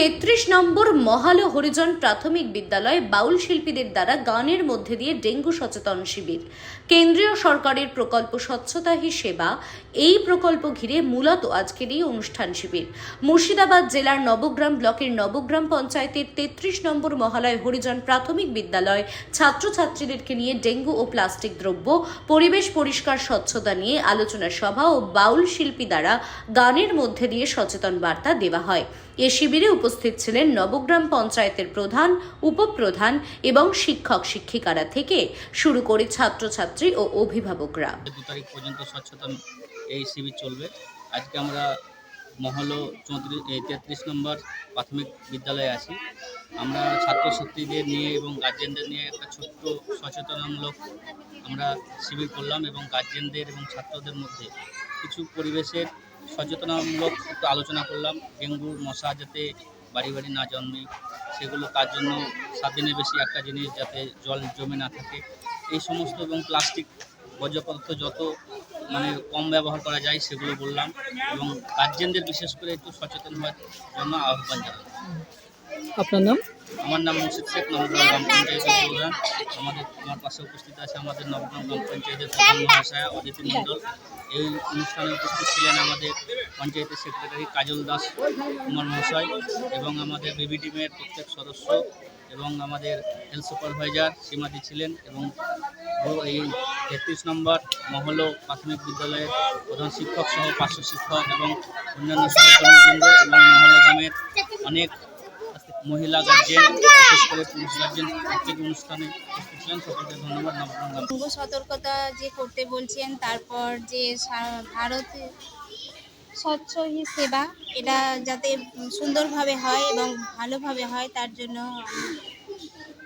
33 নম্বর মহালো হরিজন প্রাথমিক বিদ্যালয়ে বাউল শিল্পীদের দ্বারা গানের মধ্যে দিয়ে ডেঙ্গু সচেতন শিবির। কেন্দ্রীয় সরকারের প্রকল্প স্বচ্ছতা হি সেবা, এই প্রকল্প ঘিরে মূলত আজকের এই অনুষ্ঠান শিবির। মুর্শিদাবাদ জেলার নবগ্রাম ব্লকের নবগ্রাম পঞ্চায়েতের 33 নম্বর মহালয় হরিজন প্রাথমিক বিদ্যালয় ছাত্রছাত্রীদেরকে নিয়ে ডেঙ্গু ও প্লাস্টিক দ্রব্য, পরিবেশ পরিষ্কার স্বচ্ছতা নিয়ে আলোচনা সভা ও বাউল শিল্পী দ্বারা গানের মধ্যে দিয়ে সচেতন বার্তা দেওয়া হয়। এ শিবিরে উপস্থিত ছিলেন নবগ্রাম পঞ্চায়েতের প্রধান, উপপ্রধান এবং শিক্ষক শিক্ষিকারা থেকে শুরু করে ছাত্রছাত্রী ও অভিভাবকরা। 2 তারিখ পর্যন্ত সচেতন এই শিবির চলবে। আজকে আমরা মহলো 33 নম্বর প্রাথমিক বিদ্যালয়ে আছি। আমরা ছাত্রছাত্রীদের নিয়ে এবং গার্জেনদের নিয়ে একটা ছোট্ট সচেতনামূলক আমরা শিবির করলাম এবং গার্জেনদের এবং ছাত্রদের মধ্যে কিছু পরিবেশের সচেতনামূলক একটু আলোচনা করলাম। ডেঙ্গুর মশা যাতে বাড়ি বাড়ি না জন্মে, সেগুলো তার জন্য 7 দিনের বেশি একটা জিনিস যাতে জল জমে না থাকে, এই সমস্ত এবং প্লাস্টিক বর্জ্য পদার্থ যত কম ব্যবহার করা যায় সেগুলো বললাম এবং গার্জেনদের বিশেষ করে একটু সচেতন হওয়ার জন্য আহ্বান জানালাম। আপনার নাম? আমার নাম মুর্শিদ শেখ, নবগ্রাম গ্রাম পঞ্চায়েতের প্রধান। আমার পাশে উপস্থিত আছে আমাদের নবগ্রাম গ্রাম পঞ্চায়েতের প্রধান মহাশয়া অদিতি মণ্ডল। এই অনুষ্ঠানে উপস্থিত ছিলেন আমাদের পঞ্চায়েতের সেক্রেটারি কাজল দাস কুমার মহাশয় এবং আমাদের বিবি টিমের প্রত্যেক সদস্য এবং আমাদের হেলথ সুপারভাইজার সীমাদি ছিলেন এবং এই 33 নম্বর মহলো প্রাথমিক বিদ্যালয়ের প্রধান শিক্ষক সহ পার্শ্ব শিক্ষক এবং অন্যান্য সহকর্মীবৃন্দ এবং মহলো গ্রামের অনেক মহিলা গার্জেন, বিশেষ করে পুরুষ গার্জেন প্রত্যেক অনুষ্ঠানে উপস্থিত ছিলেন। সকলকে ধন্যবাদ। ডেঙ্গু সতর্কতা যে করতে বলছেন, তারপর যে ভারত স্বচ্ছ হি সেবা, এটা যাতে সুন্দরভাবে হয় এবং ভালোভাবে হয় তার জন্য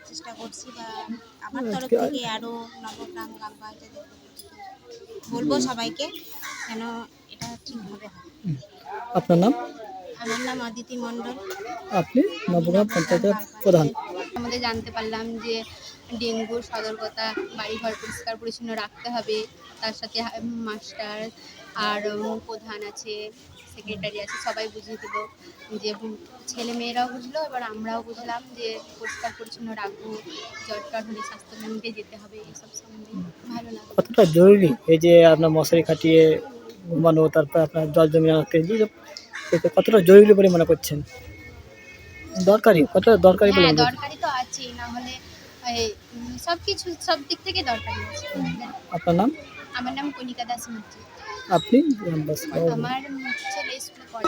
চেষ্টা করছি বা আমার তরফ থেকে আরও নবগ্রাম গ্রাম পঞ্চায়েতের বলবো সবাইকে যেন এটা ঠিকভাবে হয়। আপনার নাম? আমার নাম অদিতি মণ্ডল। আপনি নবগ্রাম পঞ্চায়েতের প্রধান। আমাদের জানতে পারলাম যে ডেঙ্গুর সতর্কতা, বাড়িঘর পরিষ্কার পরিচ্ছন্ন রাখতে হবে, তার সাথে মাস্টার আর প্রধান আছে, সেক্রেটারি আছে, সবাই বুঝিয়ে দেবো যে ছেলে মেয়েরাও বুঝলো, এবার আমরাও বুঝলাম যে পরিষ্কার পরিচ্ছন্ন রাখবো, জ্বর হলে স্বাস্থ্যকেন্দ্রে যেতে হবে, এইসব সম্বন্ধে ভালো লাগে। কতটা জরুরি এই যে আপনার মশারি খাটিয়ে ঘুমানো, তারপর আপনার জল জমি রাখতে, এতে কতটা জরুরি বলে মনে করছেন? দরকারি, কতটা দরকারি বলে? হ্যাঁ, দরকারি তো আছেই, না হলে সবকিছু সব দিক থেকে দরকারি আছে। আপনার নাম? আমার নাম কণিকা দাস মুখার্জি। আপনি? আমার ছেলে স্কুলে পড়ে।